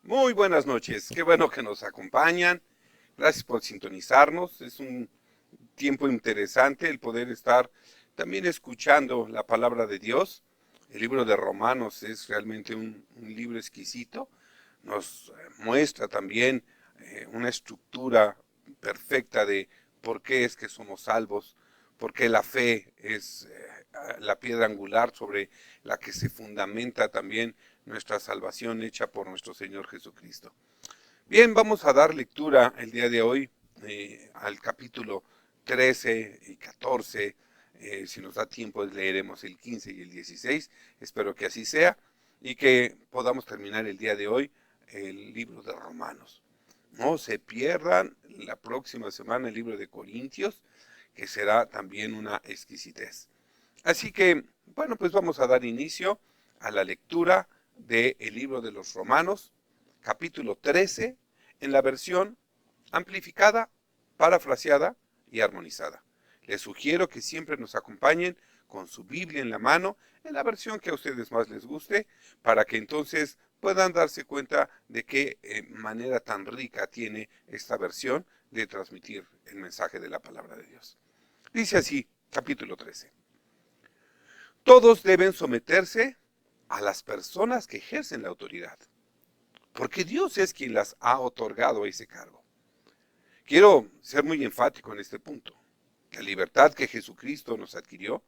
Muy buenas noches, qué bueno que nos acompañan, gracias por sintonizarnos, es un tiempo interesante el poder estar también escuchando la palabra de Dios. El libro de Romanos es realmente un libro exquisito, nos muestra también una estructura perfecta de por qué es que somos salvos, por qué la fe es la piedra angular sobre la que se fundamenta también nuestra salvación hecha por nuestro Señor Jesucristo. Bien, vamos a dar lectura el día de hoy al capítulo 13 y 14. Si nos da tiempo leeremos el 15 y el 16. Espero que así sea y que podamos terminar el día de hoy el libro de Romanos. No se pierdan la próxima semana el libro de Corintios, que será también una exquisitez. Así que, bueno, pues vamos a dar inicio a la lectura del libro de los Romanos, capítulo 13, en la versión amplificada, parafraseada y armonizada. Les sugiero que siempre nos acompañen con su Biblia en la mano, en la versión que a ustedes más les guste, para que entonces puedan darse cuenta de qué manera tan rica tiene esta versión de transmitir el mensaje de la palabra de Dios. Dice así, capítulo 13. Todos deben someterse a las personas que ejercen la autoridad, porque Dios es quien las ha otorgado ese cargo. Quiero ser muy enfático en este punto. La libertad que Jesucristo nos adquirió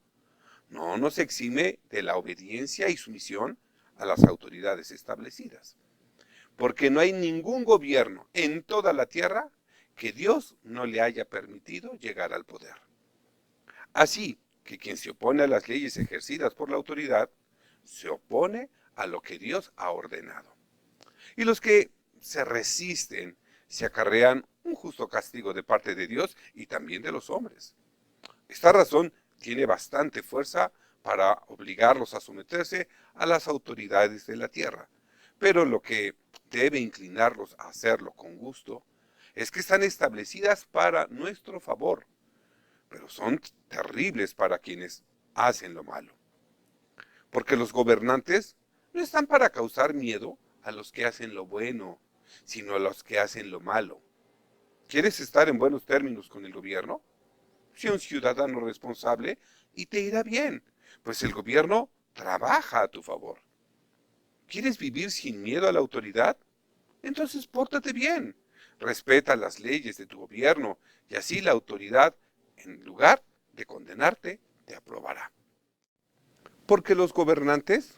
no nos exime de la obediencia y sumisión a las autoridades establecidas, porque no hay ningún gobierno en toda la tierra que Dios no le haya permitido llegar al poder. Así que quien se opone a las leyes ejercidas por la autoridad, se opone a lo que Dios ha ordenado. Y los que se resisten se acarrean un justo castigo de parte de Dios y también de los hombres. Esta razón tiene bastante fuerza para obligarlos a someterse a las autoridades de la tierra. Pero lo que debe inclinarlos a hacerlo con gusto es que están establecidas para nuestro favor, pero son terribles para quienes hacen lo malo. Porque los gobernantes no están para causar miedo a los que hacen lo bueno, sino a los que hacen lo malo. ¿Quieres estar en buenos términos con el gobierno? Sé un ciudadano responsable y te irá bien, pues el gobierno trabaja a tu favor. ¿Quieres vivir sin miedo a la autoridad? Entonces pórtate bien, respeta las leyes de tu gobierno y así la autoridad, en lugar de condenarte, te aprobará. Porque los gobernantes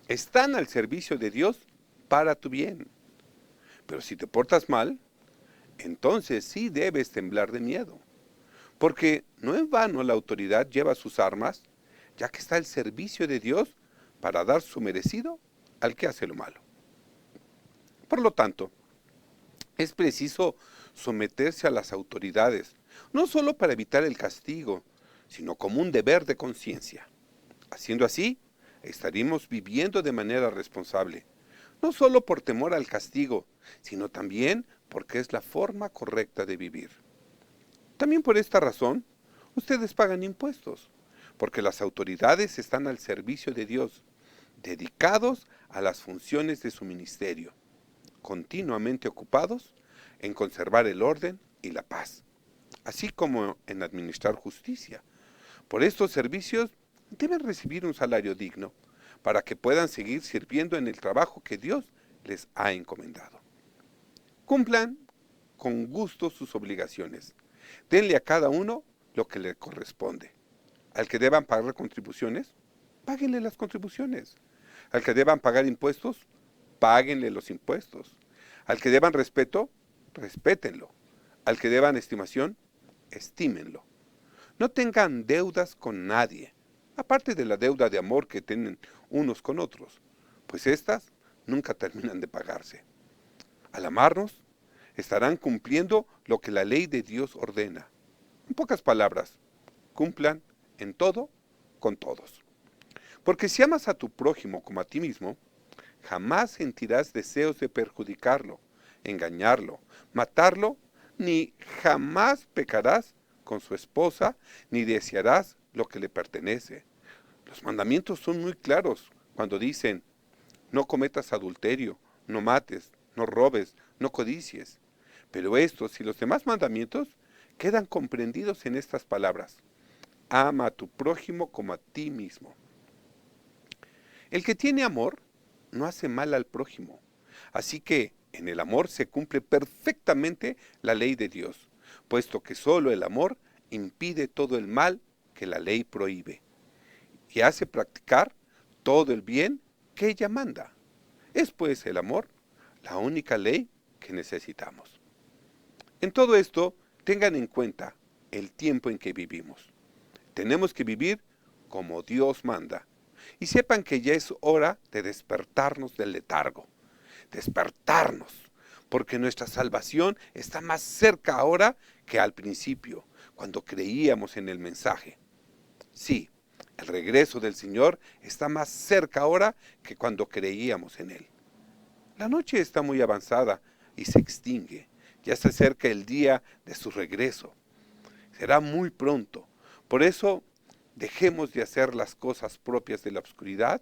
están al servicio de Dios para tu bien. Pero si te portas mal, entonces sí debes temblar de miedo. Porque no en vano la autoridad lleva sus armas, ya que está al servicio de Dios para dar su merecido al que hace lo malo. Por lo tanto, es preciso someterse a las autoridades, no solo para evitar el castigo, sino como un deber de conciencia. Haciendo así, estaríamos viviendo de manera responsable, no solo por temor al castigo, sino también porque es la forma correcta de vivir. También por esta razón, ustedes pagan impuestos, porque las autoridades están al servicio de Dios, dedicados a las funciones de su ministerio, continuamente ocupados en conservar el orden y la paz, así como en administrar justicia. Por estos servicios deben recibir un salario digno, para que puedan seguir sirviendo en el trabajo que Dios les ha encomendado. Cumplan con gusto sus obligaciones. Denle a cada uno lo que le corresponde. Al que deban pagar contribuciones, páguenle las contribuciones. Al que deban pagar impuestos, páguenle los impuestos. Al que deban respeto, respétenlo. Al que deban estimación, estímenlo. No tengan deudas con nadie, aparte de la deuda de amor que tienen unos con otros, pues éstas nunca terminan de pagarse. Al amarnos, estarán cumpliendo lo que la ley de Dios ordena. En pocas palabras, cumplan en todo con todos. Porque si amas a tu prójimo como a ti mismo, jamás sentirás deseos de perjudicarlo, engañarlo, matarlo, ni jamás pecarás con su esposa, ni desearás lo que le pertenece. Los mandamientos son muy claros cuando dicen, no cometas adulterio, no mates, no robes, no codicies. Pero estos y los demás mandamientos quedan comprendidos en estas palabras. Ama a tu prójimo como a ti mismo. El que tiene amor no hace mal al prójimo. Así que en el amor se cumple perfectamente la ley de Dios, puesto que solo el amor impide todo el mal que la ley prohíbe y hace practicar todo el bien que ella manda. Es pues el amor la única ley que necesitamos. En todo esto, tengan en cuenta el tiempo en que vivimos. Tenemos que vivir como Dios manda. Y sepan que ya es hora de despertarnos del letargo. Despertarnos, porque nuestra salvación está más cerca ahora que al principio, cuando creíamos en el mensaje. Sí, el regreso del Señor está más cerca ahora que cuando creíamos en Él. La noche está muy avanzada y se extingue. Ya se acerca el día de su regreso. Será muy pronto. Por eso, dejemos de hacer las cosas propias de la oscuridad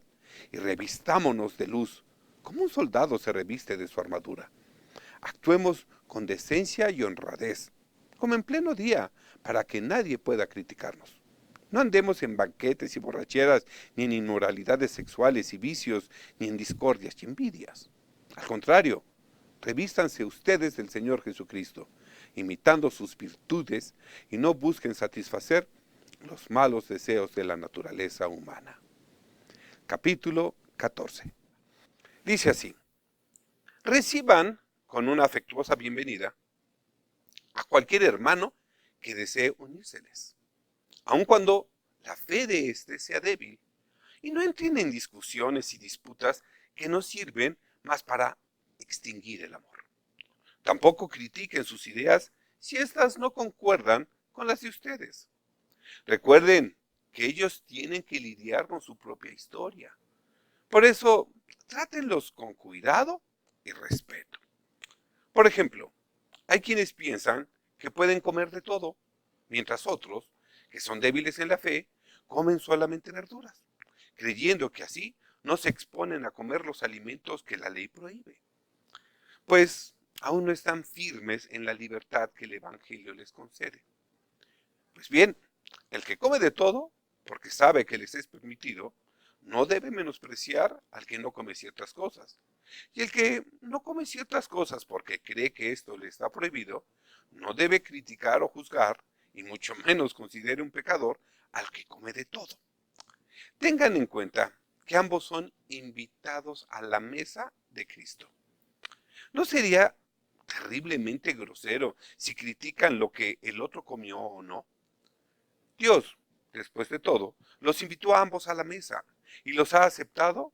y revistámonos de luz, como un soldado se reviste de su armadura. Actuemos con decencia y honradez, como en pleno día, para que nadie pueda criticarnos. No andemos en banquetes y borracheras, ni en inmoralidades sexuales y vicios, ni en discordias y envidias. Al contrario, revístanse ustedes del Señor Jesucristo, imitando sus virtudes, y no busquen satisfacer los malos deseos de la naturaleza humana. Capítulo 14. Dice así: reciban con una afectuosa bienvenida a cualquier hermano que desee unírseles, aun cuando la fe de éste sea débil, y no entren en discusiones y disputas que no sirven más para extinguir el amor. Tampoco critiquen sus ideas si éstas no concuerdan con las de ustedes. Recuerden que ellos tienen que lidiar con su propia historia. Por eso, trátenlos con cuidado y respeto. Por ejemplo, hay quienes piensan que pueden comer de todo, mientras otros, que son débiles en la fe, comen solamente verduras, creyendo que así no se exponen a comer los alimentos que la ley prohíbe, pues aún no están firmes en la libertad que el Evangelio les concede. Pues bien, el que come de todo, porque sabe que les es permitido, no debe menospreciar al que no come ciertas cosas. Y el que no come ciertas cosas porque cree que esto le está prohibido, no debe criticar o juzgar, y mucho menos considere un pecador al que come de todo. Tengan en cuenta que ambos son invitados a la mesa de Cristo. ¿No sería terriblemente grosero si critican lo que el otro comió o no? Dios, después de todo, los invitó a ambos a la mesa y los ha aceptado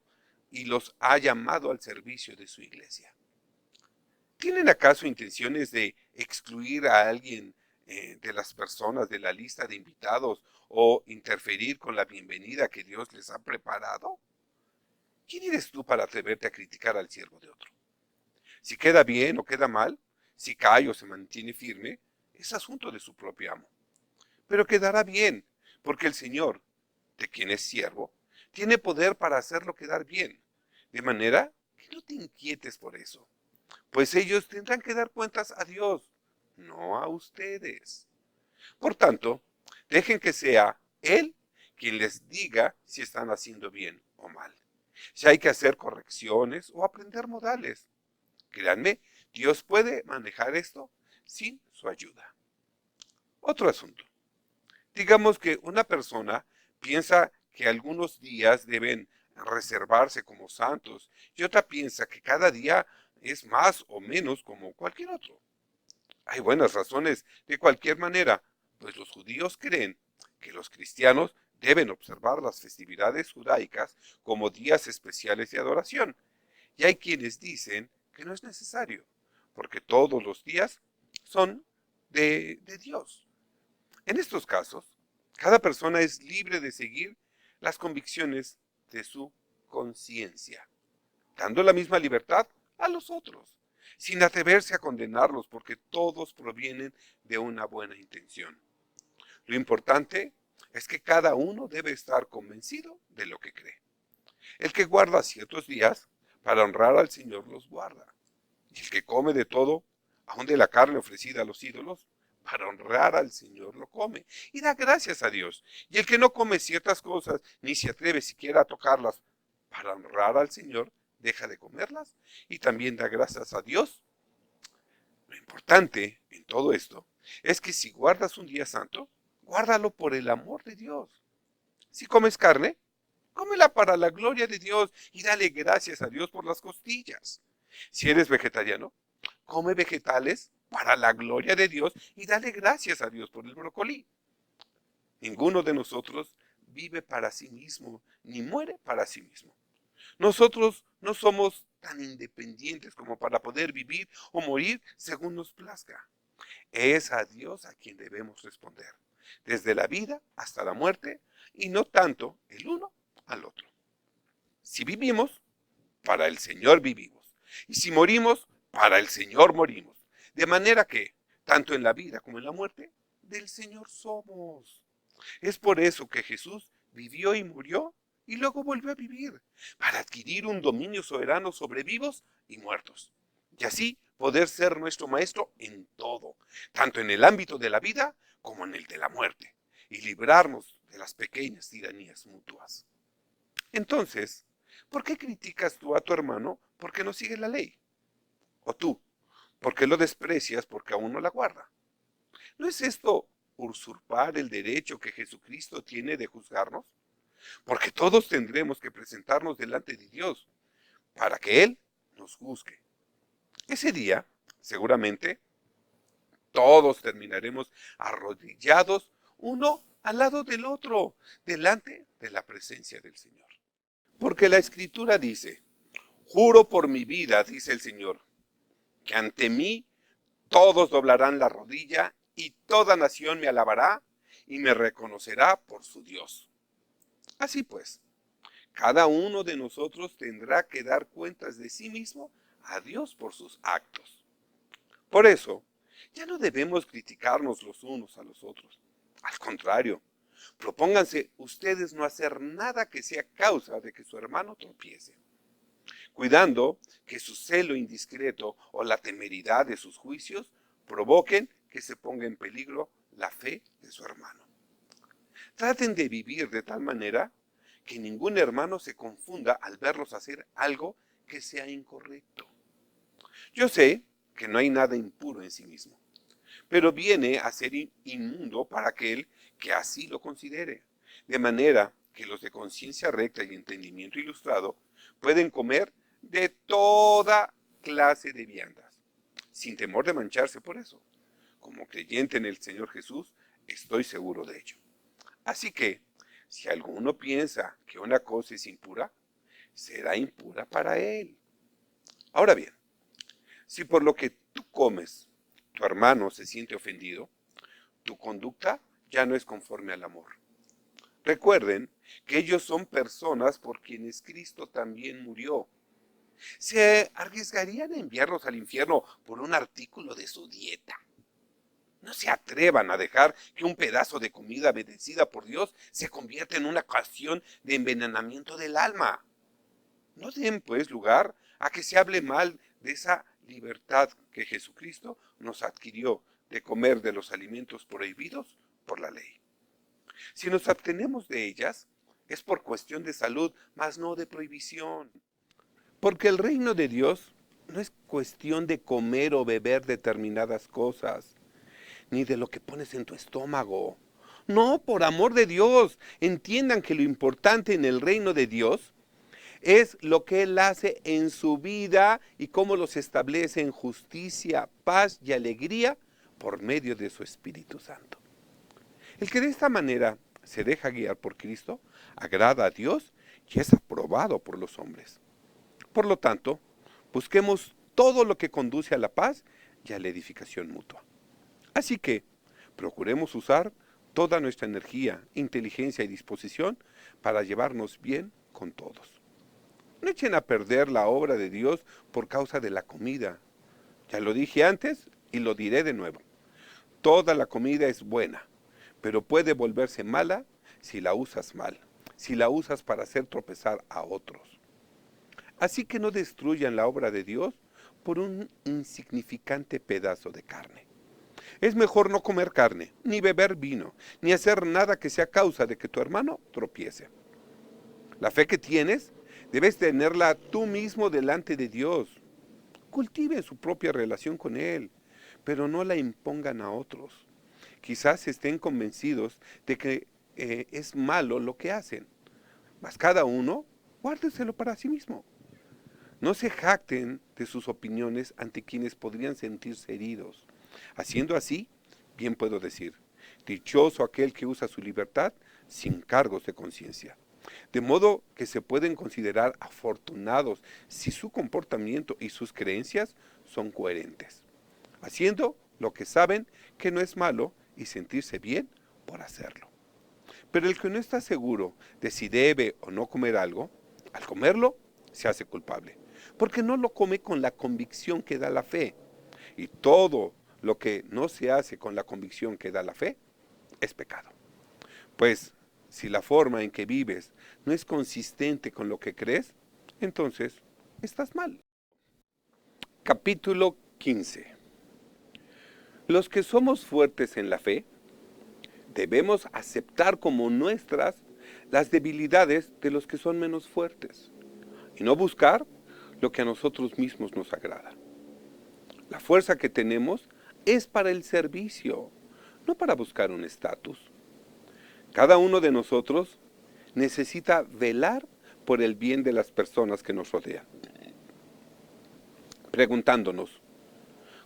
y los ha llamado al servicio de su iglesia. ¿Tienen acaso intenciones de excluir a alguien de las personas de la lista de invitados o interferir con la bienvenida que Dios les ha preparado? ¿Quién eres tú para atreverte a criticar al siervo de otro? Si queda bien o queda mal, si cae o se mantiene firme, es asunto de su propio amo. Pero quedará bien, porque el Señor, de quien es siervo, tiene poder para hacerlo quedar bien, de manera que no te inquietes por eso, pues ellos tendrán que dar cuentas a Dios, no a ustedes. Por tanto, dejen que sea Él quien les diga si están haciendo bien o mal, si hay que hacer correcciones o aprender modales. Créanme, Dios puede manejar esto sin su ayuda. Otro asunto. Digamos que una persona piensa que algunos días deben reservarse como santos y otra piensa que cada día es más o menos como cualquier otro. Hay buenas razones de cualquier manera, pues los judíos creen que los cristianos deben observar las festividades judaicas como días especiales de adoración. Y hay quienes dicen que no es necesario, porque todos los días son de Dios. En estos casos, cada persona es libre de seguir las convicciones de su conciencia, dando la misma libertad a los otros, sin atreverse a condenarlos porque todos provienen de una buena intención. Lo importante es que cada uno debe estar convencido de lo que cree. El que guarda ciertos días para honrar al Señor los guarda. Y el que come de todo, aun de la carne ofrecida a los ídolos, para honrar al Señor lo come y da gracias a Dios. Y el que no come ciertas cosas, ni se atreve siquiera a tocarlas para honrar al Señor, deja de comerlas y también da gracias a Dios. Lo importante en todo esto es que si guardas un día santo, guárdalo por el amor de Dios. Si comes carne, cómela para la gloria de Dios y dale gracias a Dios por las costillas. Si eres vegetariano, come vegetales para la gloria de Dios y dale gracias a Dios por el brócoli. Ninguno de nosotros vive para sí mismo, ni muere para sí mismo. Nosotros no somos tan independientes como para poder vivir o morir según nos plazca. Es a Dios a quien debemos responder, desde la vida hasta la muerte, y no tanto el uno al otro. Si vivimos, para el Señor vivimos. Y si morimos, para el Señor morimos. De manera que, tanto en la vida como en la muerte, del Señor somos. Es por eso que Jesús vivió y murió y luego volvió a vivir, para adquirir un dominio soberano sobre vivos y muertos. Y así poder ser nuestro Maestro en todo, tanto en el ámbito de la vida como en el de la muerte, y librarnos de las pequeñas tiranías mutuas. Entonces, ¿por qué criticas tú a tu hermano porque no sigue la ley? O tú, ¿por qué lo desprecias porque aún no la guarda? ¿No es esto usurpar el derecho que Jesucristo tiene de juzgarnos? Porque todos tendremos que presentarnos delante de Dios para que Él nos juzgue. Ese día, seguramente, todos terminaremos arrodillados uno al lado del otro, delante de la presencia del Señor. Porque la Escritura dice, juro por mi vida, dice el Señor, que ante mí todos doblarán la rodilla y toda nación me alabará y me reconocerá por su Dios. Así pues, cada uno de nosotros tendrá que dar cuentas de sí mismo a Dios por sus actos. Por eso, ya no debemos criticarnos los unos a los otros. Al contrario, propónganse ustedes no hacer nada que sea causa de que su hermano tropiece, cuidando que su celo indiscreto o la temeridad de sus juicios provoquen que se ponga en peligro la fe de su hermano. Traten de vivir de tal manera que ningún hermano se confunda al verlos hacer algo que sea incorrecto. Yo sé que no hay nada impuro en sí mismo, pero viene a ser inmundo para aquel que así lo considere, de manera que los de conciencia recta y entendimiento ilustrado pueden comer de toda clase de viandas, sin temor de mancharse por eso. Como creyente en el Señor Jesús, estoy seguro de ello. Así que, si alguno piensa que una cosa es impura, será impura para él. Ahora bien, si por lo que tú comes tu hermano se siente ofendido, tu conducta ya no es conforme al amor. Recuerden que ellos son personas por quienes Cristo también murió. ¿Se arriesgarían a enviarlos al infierno por un artículo de su dieta? No se atrevan a dejar que un pedazo de comida bendecida por Dios se convierta en una ocasión de envenenamiento del alma. No den, pues, lugar a que se hable mal de esa libertad que Jesucristo nos adquirió de comer de los alimentos prohibidos por la ley. Si nos abstenemos de ellas, es por cuestión de salud, mas no de prohibición. Porque el reino de Dios no es cuestión de comer o beber determinadas cosas, ni de lo que pones en tu estómago. No, por amor de Dios, entiendan que lo importante en el reino de Dios es lo que Él hace en su vida y cómo los establece en justicia, paz y alegría por medio de su Espíritu Santo. El que de esta manera se deja guiar por Cristo, agrada a Dios y es aprobado por los hombres. Por lo tanto, busquemos todo lo que conduce a la paz y a la edificación mutua. Así que, procuremos usar toda nuestra energía, inteligencia y disposición para llevarnos bien con todos. No echen a perder la obra de Dios por causa de la comida. Ya lo dije antes y lo diré de nuevo. Toda la comida es buena, pero puede volverse mala si la usas mal, si la usas para hacer tropezar a otros. Así que no destruyan la obra de Dios por un insignificante pedazo de carne. Es mejor no comer carne, ni beber vino, ni hacer nada que sea causa de que tu hermano tropiece. La fe que tienes, debes tenerla tú mismo delante de Dios. Cultiven su propia relación con Él, pero no la impongan a otros. Quizás estén convencidos de que es malo lo que hacen, mas cada uno guárdeselo para sí mismo. No se jacten de sus opiniones ante quienes podrían sentirse heridos. Haciendo así, bien puedo decir, dichoso aquel que usa su libertad sin cargos de conciencia. De modo que se pueden considerar afortunados si su comportamiento y sus creencias son coherentes, haciendo lo que saben que no es malo y sentirse bien por hacerlo. Pero el que no está seguro de si debe o no comer algo, al comerlo se hace culpable, porque no lo come con la convicción que da la fe. Y todo lo que no se hace con la convicción que da la fe es pecado. Pues si la forma en que vives no es consistente con lo que crees, entonces estás mal. Capítulo 15. Los que somos fuertes en la fe, debemos aceptar como nuestras las debilidades de los que son menos fuertes y no buscar lo que a nosotros mismos nos agrada. La fuerza que tenemos es para el servicio, no para buscar un estatus. Cada uno de nosotros necesita velar por el bien de las personas que nos rodean, preguntándonos,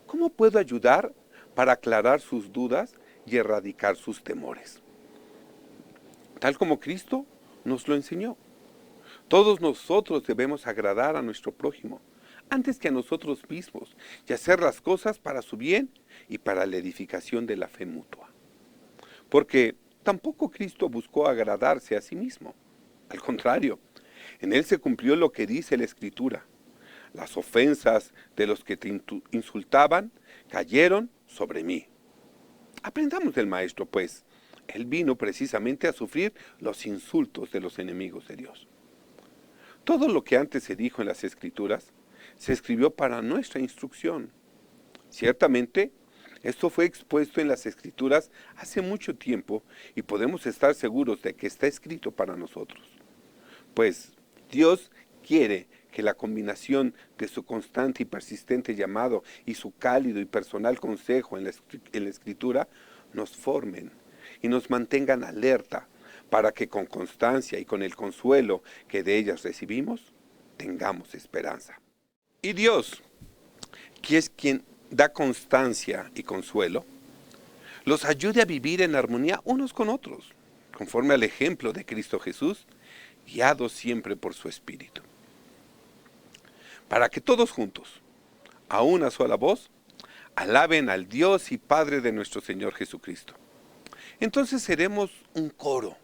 ¿cómo puedo ayudar para aclarar sus dudas y erradicar sus temores? Tal como Cristo nos lo enseñó. Todos nosotros debemos agradar a nuestro prójimo antes que a nosotros mismos y hacer las cosas para su bien y para la edificación de la fe mutua. Porque tampoco Cristo buscó agradarse a sí mismo. Al contrario, en él se cumplió lo que dice la Escritura. Las ofensas de los que te insultaban cayeron sobre mí. Aprendamos del Maestro, pues. Él vino precisamente a sufrir los insultos de los enemigos de Dios. Todo lo que antes se dijo en las Escrituras se escribió para nuestra instrucción. Ciertamente, esto fue expuesto en las Escrituras hace mucho tiempo y podemos estar seguros de que está escrito para nosotros. Pues Dios quiere que la combinación de su constante y persistente llamado y su cálido y personal consejo en la Escritura nos formen y nos mantengan alerta para que con constancia y con el consuelo que de ellas recibimos, tengamos esperanza. Y Dios, que es quien da constancia y consuelo, los ayude a vivir en armonía unos con otros, conforme al ejemplo de Cristo Jesús, guiados siempre por su Espíritu. Para que todos juntos, a una sola voz, alaben al Dios y Padre de nuestro Señor Jesucristo. Entonces seremos un coro,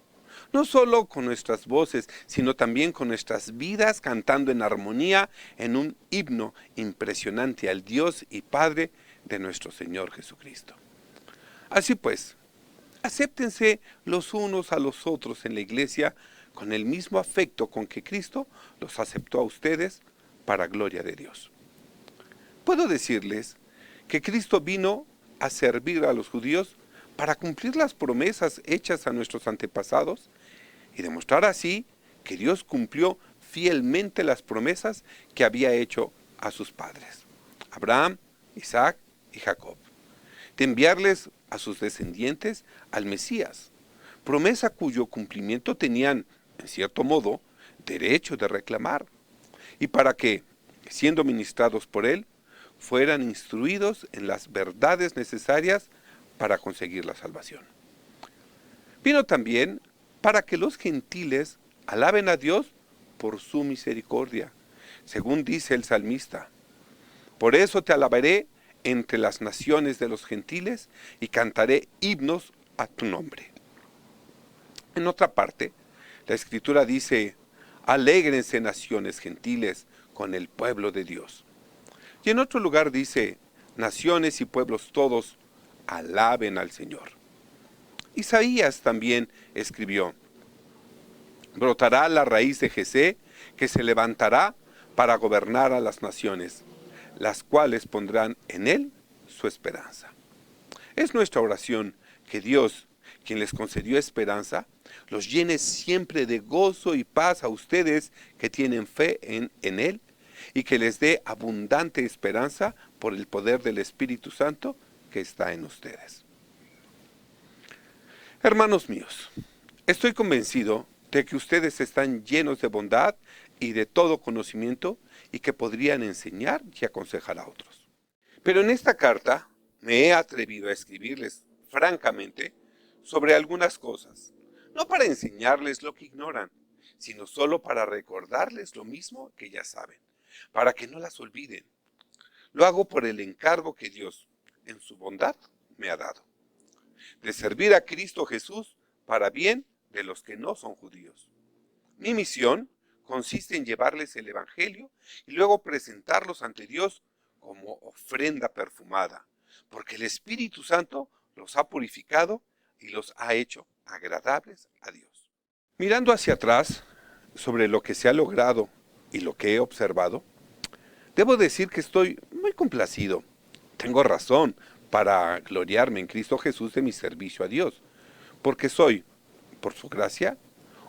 no solo con nuestras voces, sino también con nuestras vidas cantando en armonía en un himno impresionante al Dios y Padre de nuestro Señor Jesucristo. Así pues, acéptense los unos a los otros en la iglesia con el mismo afecto con que Cristo los aceptó a ustedes para gloria de Dios. Puedo decirles que Cristo vino a servir a los judíos para cumplir las promesas hechas a nuestros antepasados y demostrar así que Dios cumplió fielmente las promesas que había hecho a sus padres, Abraham, Isaac y Jacob, de enviarles a sus descendientes al Mesías, promesa cuyo cumplimiento tenían, en cierto modo, derecho de reclamar, y para que, siendo ministrados por él, fueran instruidos en las verdades necesarias para conseguir la salvación. Vino también para que los gentiles alaben a Dios por su misericordia, según dice el salmista. Por eso te alabaré entre las naciones de los gentiles y cantaré himnos a tu nombre. En otra parte, la Escritura dice, alégrense naciones gentiles con el pueblo de Dios. Y en otro lugar dice, naciones y pueblos todos, alaben al Señor. Isaías también escribió, brotará la raíz de Jesé, que se levantará para gobernar a las naciones, las cuales pondrán en él su esperanza. Es nuestra oración que Dios, quien les concedió esperanza, los llene siempre de gozo y paz a ustedes que tienen fe en Él, y que les dé abundante esperanza por el poder del Espíritu Santo que está en ustedes. Hermanos míos, estoy convencido de que ustedes están llenos de bondad y de todo conocimiento y que podrían enseñar y aconsejar a otros. Pero en esta carta me he atrevido a escribirles francamente sobre algunas cosas, no para enseñarles lo que ignoran, sino solo para recordarles lo mismo que ya saben, para que no las olviden. Lo hago por el encargo que Dios, en su bondad, me ha dado, de servir a Cristo Jesús para bien de los que no son judíos. Mi misión consiste en llevarles el Evangelio y luego presentarlos ante Dios como ofrenda perfumada, porque el Espíritu Santo los ha purificado y los ha hecho agradables a Dios. Mirando hacia atrás sobre lo que se ha logrado y lo que he observado, debo decir que estoy muy complacido. Tengo razón para gloriarme en Cristo Jesús de mi servicio a Dios, porque soy, por su gracia,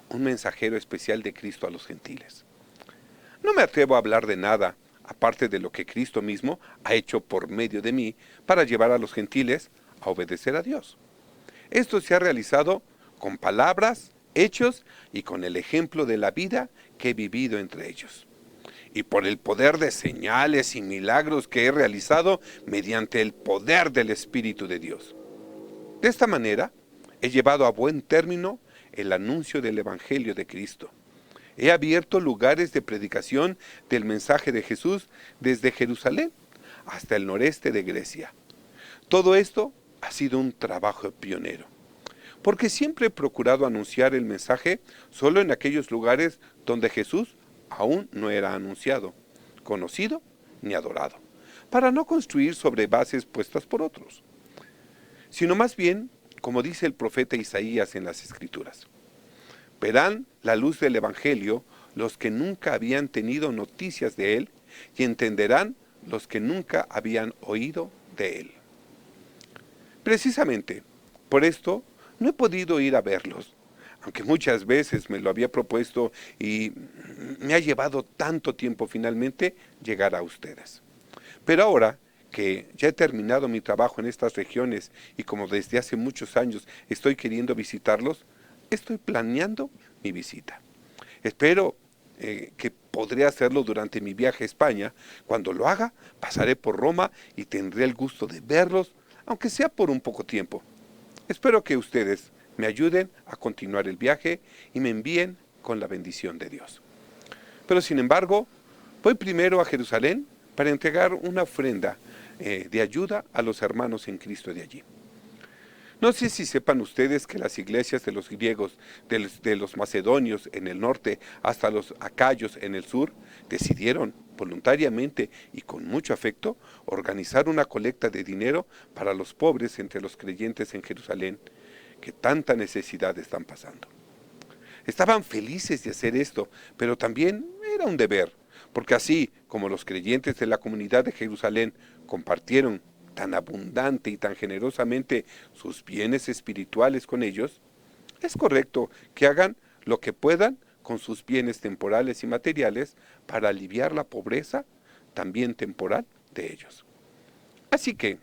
un mensajero especial de Cristo a los gentiles. No me atrevo a hablar de nada, aparte de lo que Cristo mismo ha hecho por medio de mí para llevar a los gentiles a obedecer a Dios. Esto se ha realizado con palabras, hechos y con el ejemplo de la vida que he vivido entre ellos, y por el poder de señales y milagros que he realizado mediante el poder del Espíritu de Dios. De esta manera, he llevado a buen término el anuncio del Evangelio de Cristo. He abierto lugares de predicación del mensaje de Jesús desde Jerusalén hasta el noreste de Grecia. Todo esto ha sido un trabajo pionero, porque siempre he procurado anunciar el mensaje solo en aquellos lugares donde Jesús aún no era anunciado, conocido ni adorado, para no construir sobre bases puestas por otros, sino más bien, como dice el profeta Isaías en las Escrituras, verán la luz del Evangelio los que nunca habían tenido noticias de él, y entenderán los que nunca habían oído de él. Precisamente, por esto, no he podido ir a verlos, aunque muchas veces me lo había propuesto y me ha llevado tanto tiempo finalmente llegar a ustedes. Pero ahora que ya he terminado mi trabajo en estas regiones y como desde hace muchos años estoy queriendo visitarlos, estoy planeando mi visita. Espero que podré hacerlo durante mi viaje a España. Cuando lo haga, pasaré por Roma y tendré el gusto de verlos, aunque sea por un poco tiempo. Espero que ustedes me ayuden a continuar el viaje y me envíen con la bendición de Dios. Pero sin embargo, voy primero a Jerusalén para entregar una ofrenda de ayuda a los hermanos en Cristo de allí. No sé si sepan ustedes que las iglesias de los griegos, de los macedonios en el norte hasta los acayos en el sur, decidieron voluntariamente y con mucho afecto organizar una colecta de dinero para los pobres entre los creyentes en Jerusalén, que tanta necesidad están pasando. Estaban felices de hacer esto, pero también era un deber, porque así como los creyentes de la comunidad de Jerusalén compartieron tan abundante y tan generosamente sus bienes espirituales con ellos, es correcto que hagan lo que puedan con sus bienes temporales y materiales para aliviar la pobreza, también temporal, de ellos. Así que,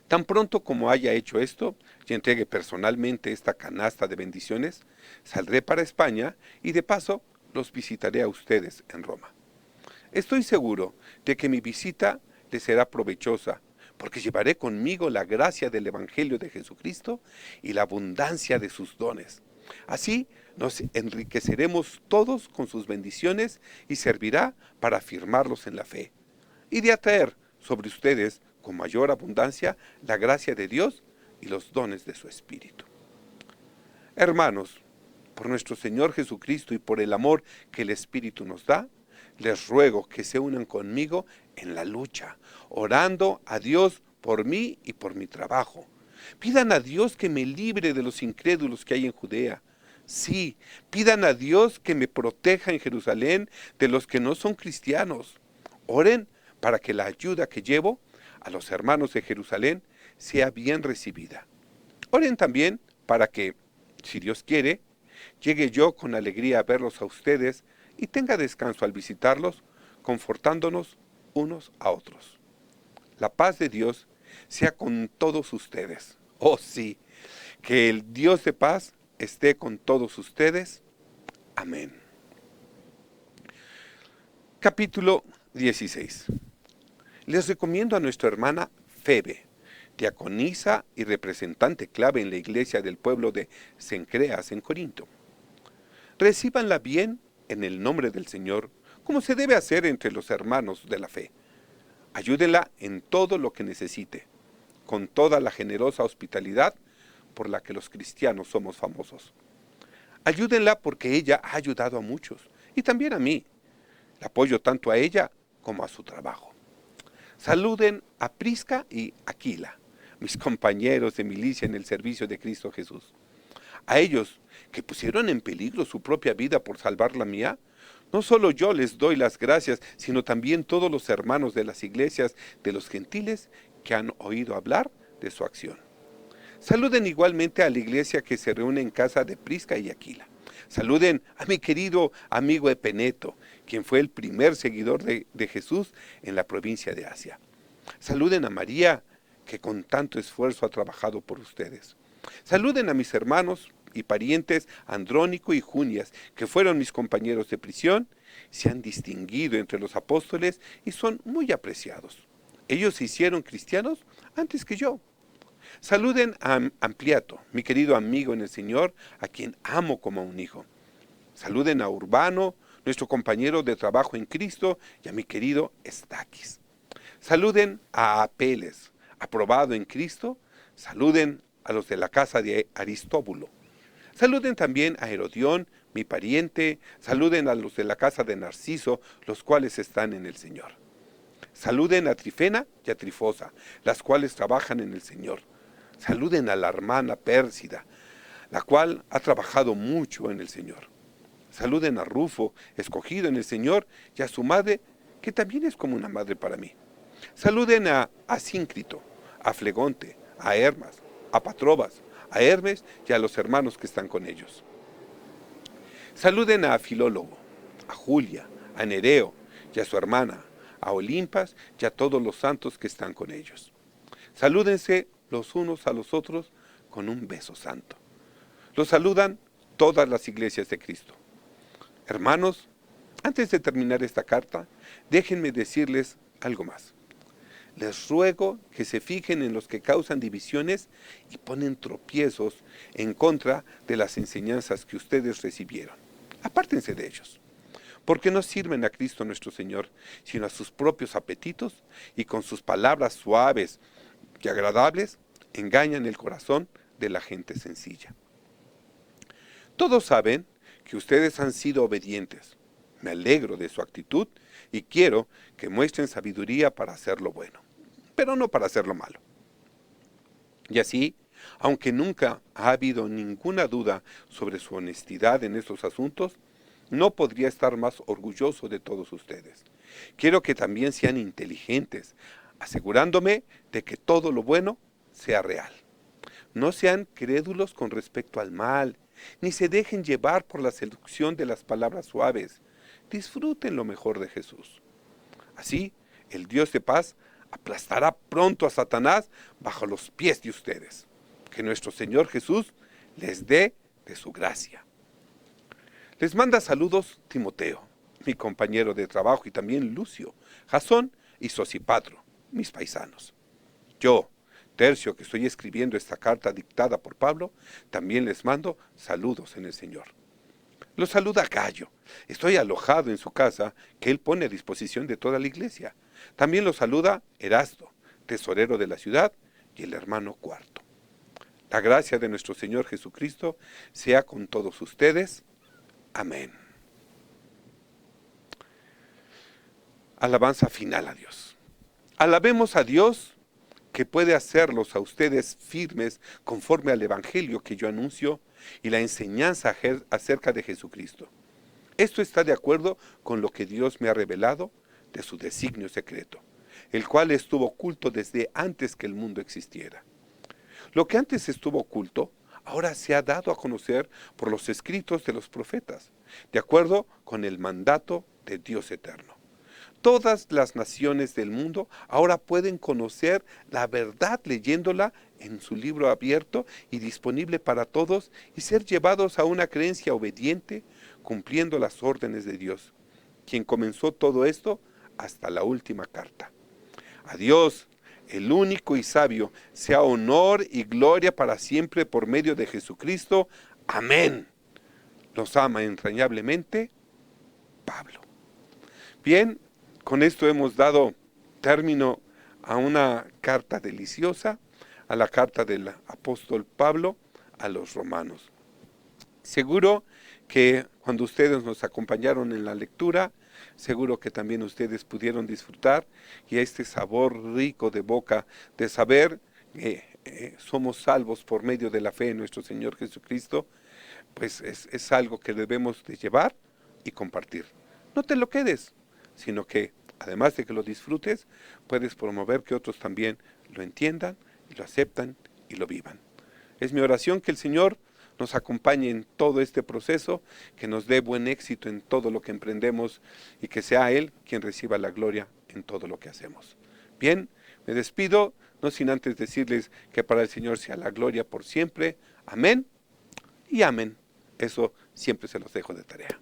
tan pronto como haya hecho esto y entregue personalmente esta canasta de bendiciones, saldré para España y de paso los visitaré a ustedes en Roma. Estoy seguro de que mi visita les será provechosa, porque llevaré conmigo la gracia del Evangelio de Jesucristo y la abundancia de sus dones. Así nos enriqueceremos todos con sus bendiciones y servirá para afirmarlos en la fe y de atraer sobre ustedes con mayor abundancia la gracia de Dios y los dones de su Espíritu. Hermanos, por nuestro Señor Jesucristo y por el amor que el Espíritu nos da, les ruego que se unan conmigo en la lucha, orando a Dios por mí y por mi trabajo. Pidan a Dios que me libre de los incrédulos que hay en Judea. Sí, pidan a Dios que me proteja en Jerusalén de los que no son cristianos. Oren para que la ayuda que llevo a los hermanos de Jerusalén sea bien recibida. Oren también para que, si Dios quiere, llegue yo con alegría a verlos a ustedes y tenga descanso al visitarlos, confortándonos unos a otros. La paz de Dios sea con todos ustedes. Oh sí, que el Dios de paz esté con todos ustedes. Amén. Capítulo 16. Les recomiendo a nuestra hermana Febe, diaconisa y representante clave en la iglesia del pueblo de Cencreas en Corinto. Recíbanla bien en el nombre del Señor, como se debe hacer entre los hermanos de la fe. Ayúdenla en todo lo que necesite, con toda la generosa hospitalidad por la que los cristianos somos famosos. Ayúdenla porque ella ha ayudado a muchos, y también a mí. Le apoyo tanto a ella como a su trabajo. Saluden a Prisca y Aquila, mis compañeros de milicia en el servicio de Cristo Jesús. A ellos, que pusieron en peligro su propia vida por salvar la mía, no solo yo les doy las gracias, sino también todos los hermanos de las iglesias de los gentiles que han oído hablar de su acción. Saluden igualmente a la iglesia que se reúne en casa de Prisca y Aquila. Saluden a mi querido amigo Epeneto, quien fue el primer seguidor de Jesús en la provincia de Asia. Saluden a María, que con tanto esfuerzo ha trabajado por ustedes. Saluden a mis hermanos y parientes Andrónico y Junias, que fueron mis compañeros de prisión, se han distinguido entre los apóstoles y son muy apreciados. Ellos se hicieron cristianos antes que yo. Saluden a Ampliato, mi querido amigo en el Señor, a quien amo como a un hijo. Saluden a Urbano, nuestro compañero de trabajo en Cristo, y a mi querido Estaquis. Saluden a Apeles, aprobado en Cristo. Saluden a los de la casa de Aristóbulo. Saluden también a Herodión, mi pariente. Saluden a los de la casa de Narciso, los cuales están en el Señor. Saluden a Trifena y a Trifosa, las cuales trabajan en el Señor. Saluden a la hermana Pérsida, la cual ha trabajado mucho en el Señor. Saluden a Rufo, escogido en el Señor, y a su madre, que también es como una madre para mí. Saluden a Asíncrito, a Flegonte, a Hermas, a Patrobas, a Hermes y a los hermanos que están con ellos. Saluden a Filólogo, a Julia, a Nereo y a su hermana, a Olimpas y a todos los santos que están con ellos. Salúdense los unos a los otros con un beso santo. Los saludan todas las iglesias de Cristo. Hermanos, antes de terminar esta carta, déjenme decirles algo más. Les ruego que se fijen en los que causan divisiones y ponen tropiezos en contra de las enseñanzas que ustedes recibieron. Apártense de ellos, porque no sirven a Cristo nuestro Señor, sino a sus propios apetitos, y con sus palabras suaves y agradables engañan el corazón de la gente sencilla. Todos saben que ustedes han sido obedientes. Me alegro de su actitud y quiero que muestren sabiduría para hacer lo bueno, pero no para hacer lo malo. Y así, aunque nunca ha habido ninguna duda sobre su honestidad en estos asuntos, no podría estar más orgulloso de todos ustedes. Quiero que también sean inteligentes, asegurándome de que todo lo bueno sea real. No sean crédulos con respecto al mal, ni se dejen llevar por la seducción de las palabras suaves. Disfruten lo mejor de Jesús. Así, el Dios de paz aplastará pronto a Satanás bajo los pies de ustedes. Que nuestro Señor Jesús les dé de su gracia. Les manda saludos Timoteo, mi compañero de trabajo, y también Lucio, Jasón y Sosipatro, mis paisanos. Yo, Tercio, que estoy escribiendo esta carta dictada por Pablo, también les mando saludos en el Señor. Los saluda Gallo. Estoy alojado en su casa, que él pone a disposición de toda la iglesia. También los saluda Erasto, tesorero de la ciudad, y el hermano Cuarto. La gracia de nuestro Señor Jesucristo sea con todos ustedes. Amén. Alabanza final a Dios. Alabemos a Dios, que puede hacerlos a ustedes firmes conforme al Evangelio que yo anuncio y la enseñanza acerca de Jesucristo. Esto está de acuerdo con lo que Dios me ha revelado de su designio secreto, el cual estuvo oculto desde antes que el mundo existiera. Lo que antes estuvo oculto, ahora se ha dado a conocer por los escritos de los profetas, de acuerdo con el mandato de Dios eterno. Todas las naciones del mundo ahora pueden conocer la verdad leyéndola en su libro abierto y disponible para todos y ser llevados a una creencia obediente, cumpliendo las órdenes de Dios, quien comenzó todo esto hasta la última carta. A Dios, el único y sabio, sea honor y gloria para siempre por medio de Jesucristo. Amén. Los ama entrañablemente, Pablo. Bien, con esto hemos dado término a una carta deliciosa, a la carta del apóstol Pablo a los romanos. Seguro que cuando ustedes nos acompañaron en la lectura, seguro que también ustedes pudieron disfrutar y este sabor rico de boca de saber que somos salvos por medio de la fe en nuestro Señor Jesucristo, pues es algo que debemos de llevar y compartir. No te lo quedes, sino que además de que lo disfrutes, puedes promover que otros también lo entiendan, y lo aceptan y lo vivan. Es mi oración que el Señor nos acompañe en todo este proceso, que nos dé buen éxito en todo lo que emprendemos y que sea Él quien reciba la gloria en todo lo que hacemos. Bien, me despido, no sin antes decirles que para el Señor sea la gloria por siempre. Amén y amén. Eso siempre se los dejo de tarea.